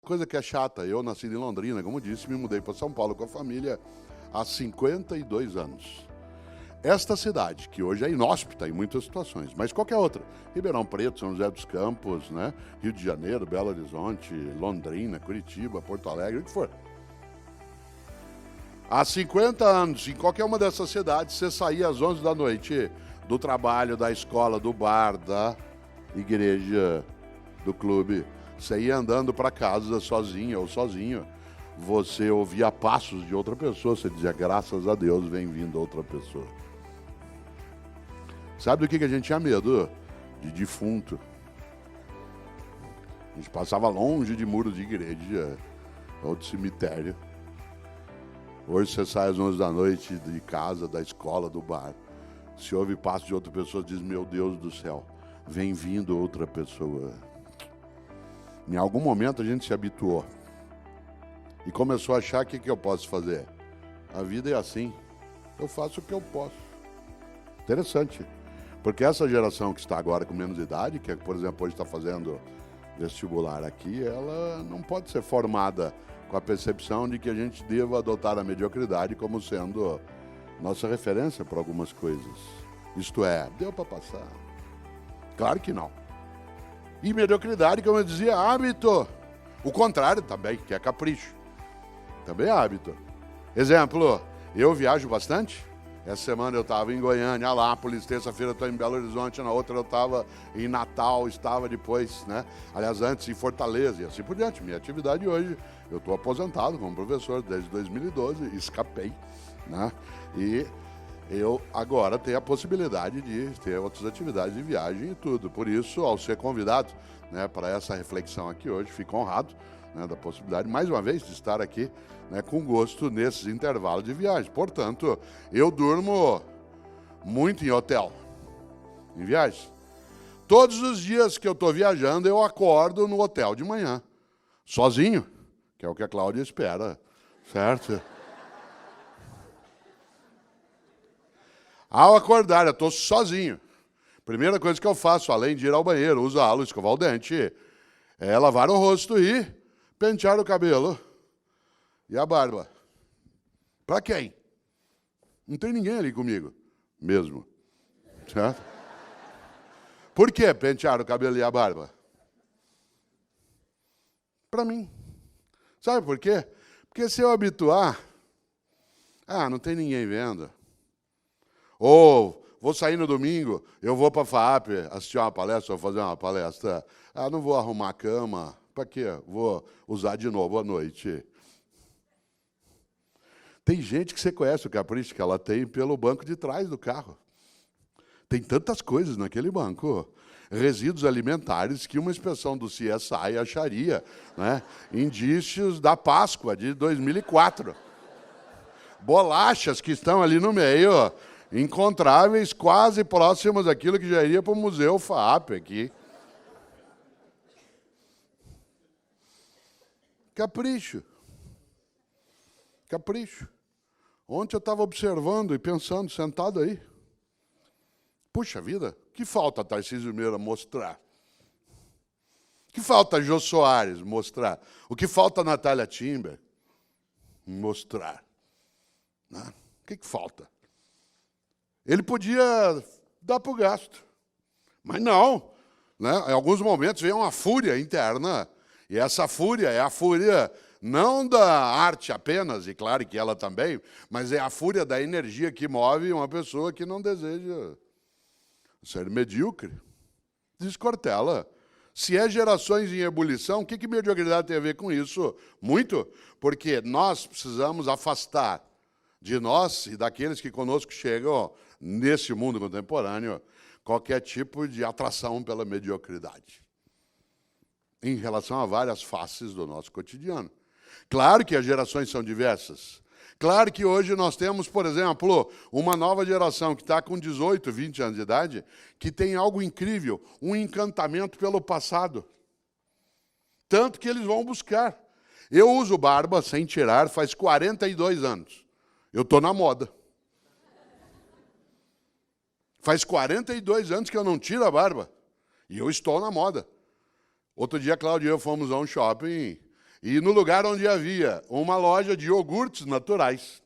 coisa que é chata. Eu nasci em Londrina, como disse, me mudei para São Paulo com a família há 52 anos. Esta cidade, que hoje é inóspita em muitas situações, mas qualquer outra, Ribeirão Preto, São José dos Campos, né? Rio de Janeiro, Belo Horizonte, Londrina, Curitiba, Porto Alegre, o que for. Há 50 anos, em qualquer uma dessas cidades, você saía às 11 da noite do trabalho, da escola, do bar, da igreja, do clube. Você ia andando para casa sozinha ou sozinho. Você ouvia passos de outra pessoa, você dizia, graças a Deus, vem vindo outra pessoa. Sabe do que a gente tinha medo? De defunto. A gente passava longe de muros de igreja ou de cemitério. Hoje você sai às 11 da noite de casa, da escola, do bar. Se ouve passo de outra pessoa, diz, meu Deus do céu, vem vindo outra pessoa. Em algum momento a gente se habituou. E começou a achar o que eu posso fazer. A vida é assim. Eu faço o que eu posso. Interessante. Porque essa geração que está agora com menos idade, que por exemplo hoje está fazendo vestibular aqui, ela não pode ser formada com a percepção de que a gente deva adotar a mediocridade como sendo nossa referência para algumas coisas. Isto é, deu para passar. Claro que não. E mediocridade, como eu dizia, hábito. O contrário também, que é capricho. Também é hábito. Exemplo, eu viajo bastante. Essa semana eu estava em Goiânia, Alápolis, terça-feira eu estou em Belo Horizonte, na outra eu estava em Natal, estava depois, né? Aliás, antes em Fortaleza e assim por diante. Minha atividade hoje, eu estou aposentado como professor desde 2012, escapei, né? E eu agora tenho a possibilidade de ter outras atividades de viagem e tudo. Por isso, ao ser convidado, né, para essa reflexão aqui hoje, fico honrado, né, da possibilidade, mais uma vez, de estar aqui, né, com gosto nesses intervalos de viagem. Portanto, eu durmo muito em hotel, em viagens. Todos os dias que eu estou viajando, eu acordo no hotel de manhã, sozinho, que é o que a Cláudia espera, certo? Ao acordar, eu estou sozinho. Primeira coisa que eu faço, além de ir ao banheiro, usá-lo, escovar o dente, é lavar o rosto e pentear o cabelo e a barba. Para quem? Não tem ninguém ali comigo, mesmo. Certo? Por que pentear o cabelo e a barba? Para mim. Sabe por quê? Porque se eu habituar, não tem ninguém vendo. Ou vou sair no domingo, eu vou para a FAAP assistir uma palestra, ou fazer uma palestra. Não vou arrumar a cama. Para quê? Vou usar de novo à noite. Tem gente que você conhece o capricho que ela tem pelo banco de trás do carro. Tem tantas coisas naquele banco. Resíduos alimentares que uma inspeção do CSI acharia, né? Indícios da Páscoa de 2004. Bolachas que estão ali no meio, encontráveis, quase próximas daquilo que já iria para o Museu FAAP aqui. Capricho. Capricho. Ontem eu estava observando e pensando, sentado aí. Puxa vida, que falta Tarcísio Meira mostrar? Que falta Jô Soares mostrar? O que falta Natália Timber mostrar? Né? O que falta? Ele podia dar para o gasto, mas não. Né? Em alguns momentos vem uma fúria interna, e essa fúria é a fúria não da arte apenas, e claro que ela também, mas é a fúria da energia que move uma pessoa que não deseja ser medíocre. Descortela. Se é gerações em ebulição, o que mediocridade tem a ver com isso? Muito, porque nós precisamos afastar de nós e daqueles que conosco chegam nesse mundo contemporâneo qualquer tipo de atração pela mediocridade em relação a várias faces do nosso cotidiano. Claro que as gerações são diversas. Claro que hoje nós temos, por exemplo, uma nova geração que está com 18, 20 anos de idade, que tem algo incrível, um encantamento pelo passado. Tanto que eles vão buscar. Eu uso barba sem tirar faz 42 anos. Eu estou na moda. Faz 42 anos que eu não tiro a barba. E eu estou na moda. Outro dia, Cláudio e eu fomos a um shopping E no lugar onde havia uma loja de iogurtes naturais,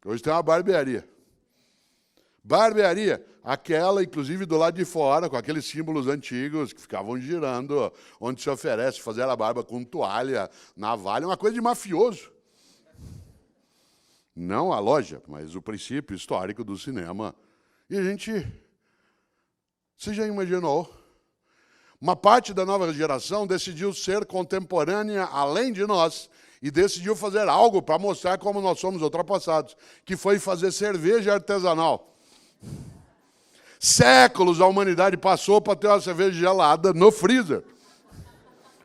hoje tem uma barbearia. Barbearia, aquela, inclusive, do lado de fora, com aqueles símbolos antigos que ficavam girando, onde se oferece fazer a barba com toalha, navalha, uma coisa de mafioso. Não a loja, mas o princípio histórico do cinema. E a gente... Você já imaginou? Uma parte da nova geração decidiu ser contemporânea além de nós e decidiu fazer algo para mostrar como nós somos ultrapassados, que foi fazer cerveja artesanal. Séculos a humanidade passou para ter uma cerveja gelada no freezer.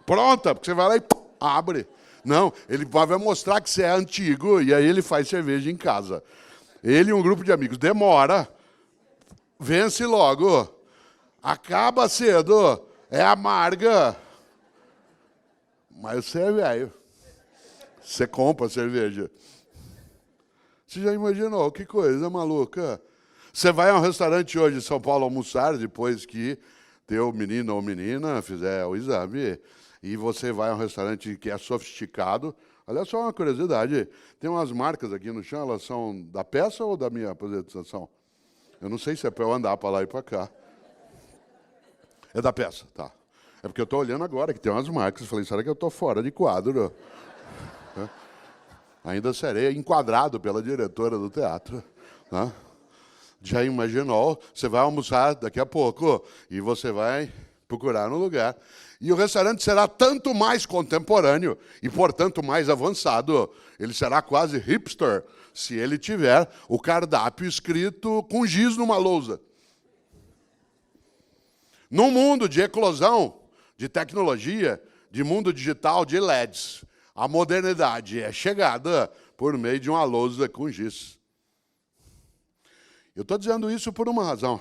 Pronta, porque você vai lá e abre. Não, ele vai mostrar que você é antigo e aí ele faz cerveja em casa. Ele e um grupo de amigos. Demora, vence logo, acaba cedo, é amarga. Mas você é velho. Você compra cerveja. Você já imaginou? Que coisa maluca. Você vai a um restaurante hoje em São Paulo almoçar, depois que teu menino ou menina fizer o exame, e você vai a um restaurante que é sofisticado. Olha só uma curiosidade, tem umas marcas aqui no chão, elas são da peça ou da minha apresentação? Eu não sei se é para eu andar para lá e para cá. É da peça, tá. É porque eu estou olhando agora que tem umas marcas, falei, será que eu estou fora de quadro? Ainda serei enquadrado pela diretora do teatro. Tá? Já imaginou? Você vai almoçar daqui a pouco e você vai procurar um lugar. E o restaurante será tanto mais contemporâneo e, portanto, mais avançado. Ele será quase hipster se ele tiver o cardápio escrito com giz numa lousa. Num mundo de eclosão, de tecnologia, de mundo digital, de LEDs, a modernidade é chegada por meio de uma lousa com giz. Eu estou dizendo isso por uma razão.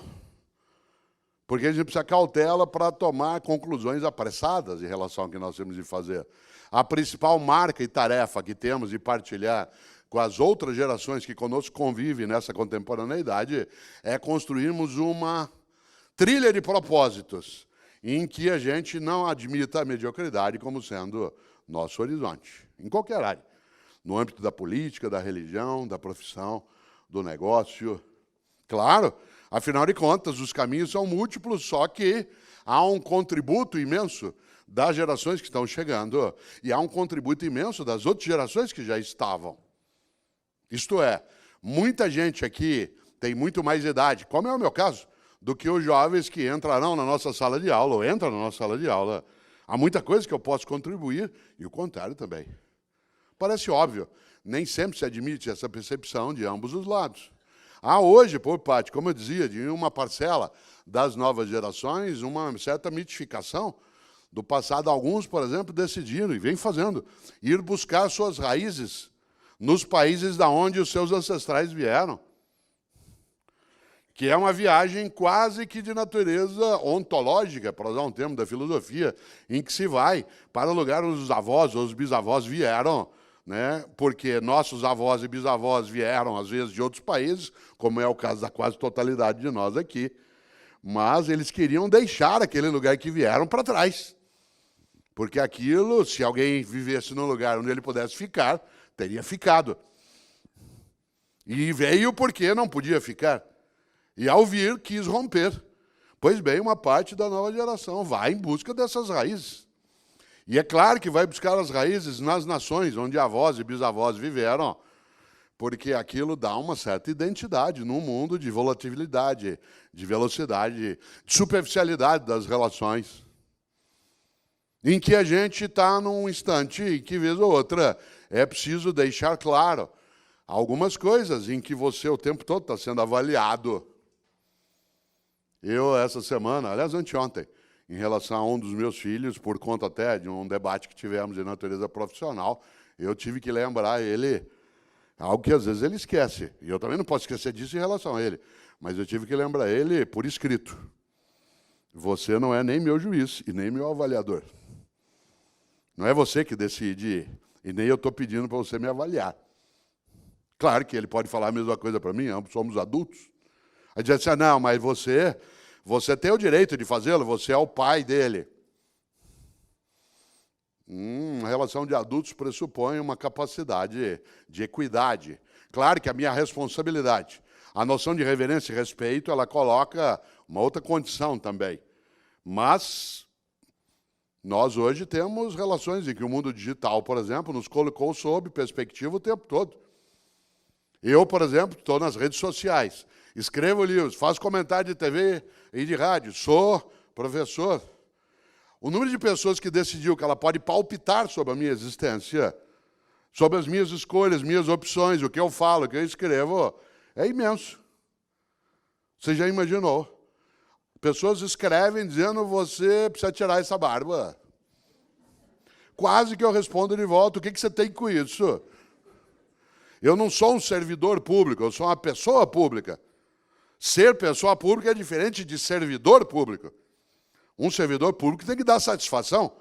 Porque a gente precisa cautela para tomar conclusões apressadas em relação ao que nós temos de fazer. A principal marca e tarefa que temos de partilhar com as outras gerações que conosco convivem nessa contemporaneidade é construirmos uma trilha de propósitos em que a gente não admita a mediocridade como sendo nosso horizonte, em qualquer área. No âmbito da política, da religião, da profissão, do negócio. Claro, afinal de contas, os caminhos são múltiplos, só que há um contributo imenso das gerações que estão chegando e há um contributo imenso das outras gerações que já estavam. Isto é, muita gente aqui tem muito mais idade, como é o meu caso, do que os jovens que entrarão na nossa sala de aula ou entram na nossa sala de aula. Há muita coisa que eu posso contribuir e o contrário também. Parece óbvio, nem sempre se admite essa percepção de ambos os lados. Há hoje, por parte, como eu dizia, de uma parcela das novas gerações, uma certa mitificação do passado. Alguns, por exemplo, decidiram, e vêm fazendo, ir buscar suas raízes nos países da onde os seus ancestrais vieram. Que é uma viagem quase que de natureza ontológica, para usar um termo da filosofia, em que se vai para o lugar onde os avós ou os bisavós vieram, né? Porque nossos avós e bisavós vieram, às vezes, de outros países, como é o caso da quase totalidade de nós aqui, mas eles queriam deixar aquele lugar que vieram para trás. Porque aquilo, se alguém vivesse num lugar onde ele pudesse ficar, teria ficado. E veio porque não podia ficar. E ao vir, quis romper. Pois bem, uma parte da nova geração vai em busca dessas raízes. E é claro que vai buscar as raízes nas nações onde avós e bisavós viveram, porque aquilo dá uma certa identidade num mundo de volatilidade, de velocidade, de superficialidade das relações. Em que a gente está num instante em que, vez ou outra, é preciso deixar claro algumas coisas em que você o tempo todo está sendo avaliado. Eu, essa semana, aliás, anteontem, em relação a um dos meus filhos, por conta até de um debate que tivemos de natureza profissional, eu tive que lembrar ele algo que às vezes ele esquece. E eu também não posso esquecer disso em relação a ele. Mas eu tive que lembrar ele por escrito. Você não é nem meu juiz e nem meu avaliador. Não é você que decide e nem eu estou pedindo para você me avaliar. Claro que ele pode falar a mesma coisa para mim, ambos somos adultos. Aí diz assim, não, mas você tem o direito de fazê-lo, você é o pai dele. A relação de adultos pressupõe uma capacidade de equidade. Claro que a minha responsabilidade, a noção de reverência e respeito, ela coloca uma outra condição também. Mas nós hoje temos relações em que o mundo digital, por exemplo, nos colocou sob perspectiva o tempo todo. Eu, por exemplo, estou nas redes sociais, escrevo livros, faço comentário de TV e de rádio, sou professor. O número de pessoas que decidiu que ela pode palpitar sobre a minha existência, sobre as minhas escolhas, minhas opções, o que eu falo, o que eu escrevo, é imenso. Você já imaginou? Pessoas escrevem dizendo, você precisa tirar essa barba. Quase que eu respondo de volta, o que você tem com isso? Eu não sou um servidor público, eu sou uma pessoa pública. Ser pessoa pública é diferente de servidor público. Um servidor público tem que dar satisfação.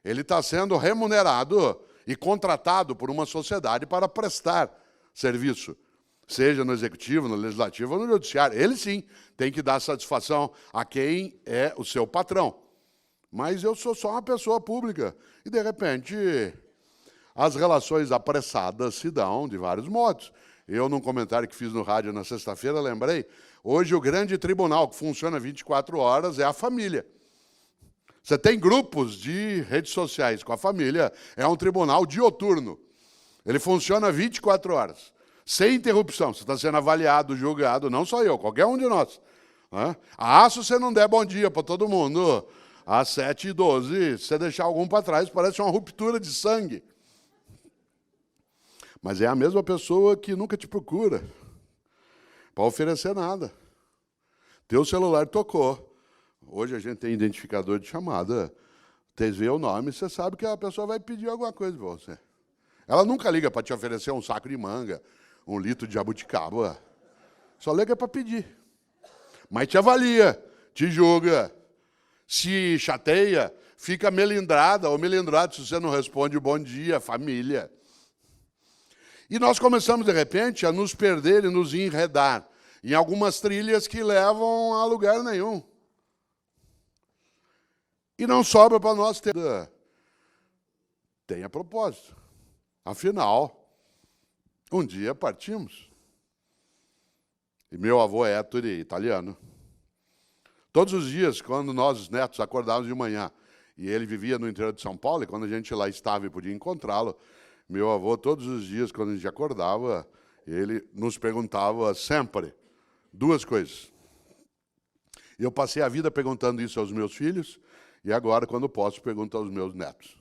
Ele está sendo remunerado e contratado por uma sociedade para prestar serviço, seja no executivo, no legislativo ou no judiciário. Ele, sim, tem que dar satisfação a quem é o seu patrão. Mas eu sou só uma pessoa pública. E, de repente, as relações apressadas se dão de vários modos. Eu, num comentário que fiz no rádio na sexta-feira, lembrei, hoje o grande tribunal que funciona 24 horas é a família. Você tem grupos de redes sociais com a família, é um tribunal dioturno. Ele funciona 24 horas, sem interrupção. Você está sendo avaliado, julgado, não só eu, qualquer um de nós. Se você não der bom dia para todo mundo, às 7h12, se você deixar algum para trás, parece uma ruptura de sangue. Mas é a mesma pessoa que nunca te procura para oferecer nada. Teu celular tocou. Hoje a gente tem identificador de chamada. Você vê o nome, você sabe que a pessoa vai pedir alguma coisa para você. Ela nunca liga para te oferecer um saco de manga, 1 litro de jabuticaba. Só liga para pedir. Mas te avalia, te julga, se chateia, fica melindrada ou melindrado se você não responde bom dia, família. E nós começamos, de repente, a nos perder e nos enredar em algumas trilhas que levam a lugar nenhum. E não sobra para nós ter. Tenha propósito. Afinal, um dia partimos. E meu avô Ettore, italiano, todos os dias, quando nós, os netos, acordávamos de manhã, e ele vivia no interior de São Paulo, e quando a gente lá estava e podia encontrá-lo, meu avô, todos os dias, quando a gente acordava, ele nos perguntava sempre 2 coisas. E eu passei a vida perguntando isso aos meus filhos, e agora, quando posso, pergunto aos meus netos.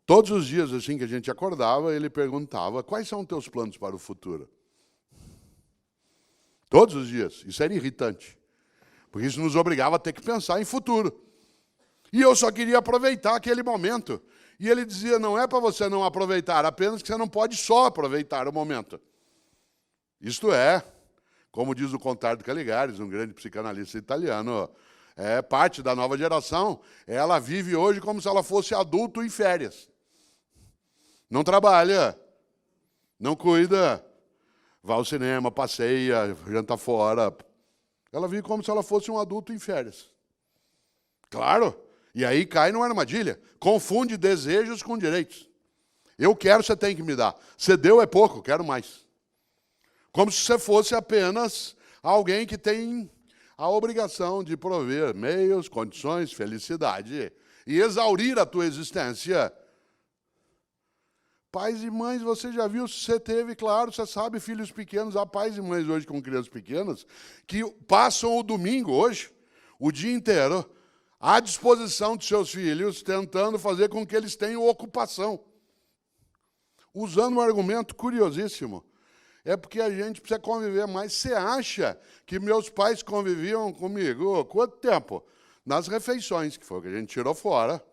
Todos os dias, assim que a gente acordava, ele perguntava, quais são os teus planos para o futuro? Todos os dias. Isso era irritante, porque isso nos obrigava a ter que pensar em futuro. E eu só queria aproveitar aquele momento. E ele dizia, não é para você não aproveitar, apenas que você não pode só aproveitar o momento. Isto é, como diz o Contardo Caligares, um grande psicanalista italiano, parte da nova geração, ela vive hoje como se ela fosse adulto em férias. Não trabalha, não cuida, vai ao cinema, passeia, janta fora. Ela vive como se ela fosse um adulto em férias. Claro, e aí cai numa armadilha. Confunde desejos com direitos. Eu quero, você tem que me dar. Você deu é pouco, quero mais. Como se você fosse apenas alguém que tem a obrigação de prover meios, condições, felicidade e exaurir a tua existência. Pais e mães, você já viu, se você teve, claro, você sabe, filhos pequenos, há pais e mães hoje com crianças pequenas que passam o domingo hoje, o dia inteiro, à disposição de seus filhos, tentando fazer com que eles tenham ocupação. Usando um argumento curiosíssimo. É porque a gente precisa conviver mais. Você acha que meus pais conviviam comigo quanto tempo? Nas refeições, que foi o que a gente tirou fora,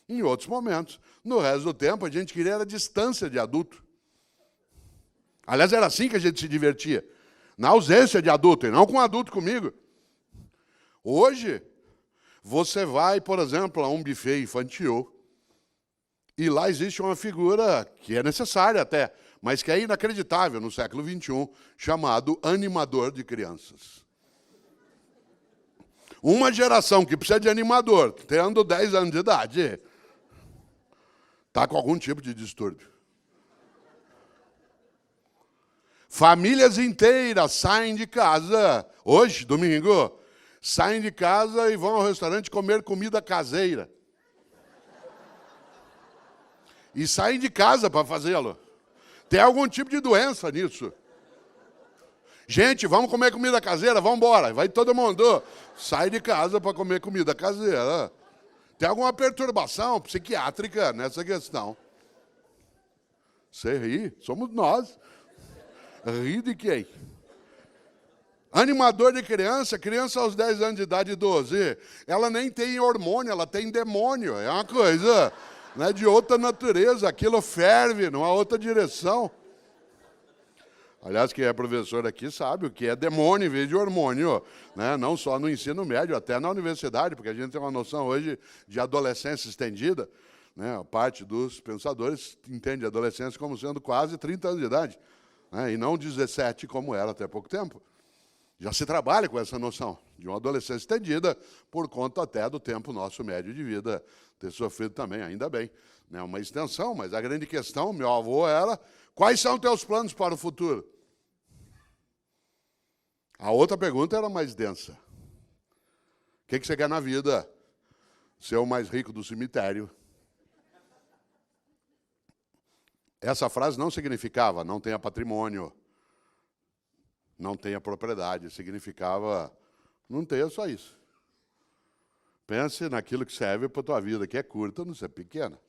em outros momentos. No resto do tempo, a gente queria a distância de adulto. Aliás, era assim que a gente se divertia. Na ausência de adulto, e não com adulto comigo. Hoje, você vai, por exemplo, a um buffet infantil, e lá existe uma figura que é necessária até, mas que é inacreditável no século XXI, chamado animador de crianças. Uma geração que precisa de animador, tendo 10 anos de idade. Está com algum tipo de distúrbio. Famílias inteiras saem de casa, hoje, domingo, saem de casa e vão ao restaurante comer comida caseira. E saem de casa para fazê-lo. Tem algum tipo de doença nisso. Gente, vamos comer comida caseira? Vamos embora. Vai todo mundo. Sai de casa para comer comida caseira. Tem alguma perturbação psiquiátrica nessa questão. Você ri? Somos nós. Ri de quem? Animador de criança, criança aos 10 anos de idade, 12. Ela nem tem hormônio, ela tem demônio. É uma coisa, né, de outra natureza. Aquilo ferve numa outra direção. Aliás, quem é professor aqui sabe o que é demônio em vez de hormônio, né? Não só no ensino médio, até na universidade, porque a gente tem uma noção hoje de adolescência estendida, né? A parte dos pensadores entende a adolescência como sendo quase 30 anos de idade, né? E não 17 como era até pouco tempo. Já se trabalha com essa noção de uma adolescência estendida por conta até do tempo nosso médio de vida ter sofrido também, ainda bem, né? Uma extensão, mas a grande questão, meu avô, era: quais são teus planos para o futuro? A outra pergunta era mais densa. O que você quer na vida? Ser o mais rico do cemitério. Essa frase não significava não tenha patrimônio, não tenha propriedade. Significava não tenha só isso. Pense naquilo que serve para a tua vida, que é curta, não ser pequena.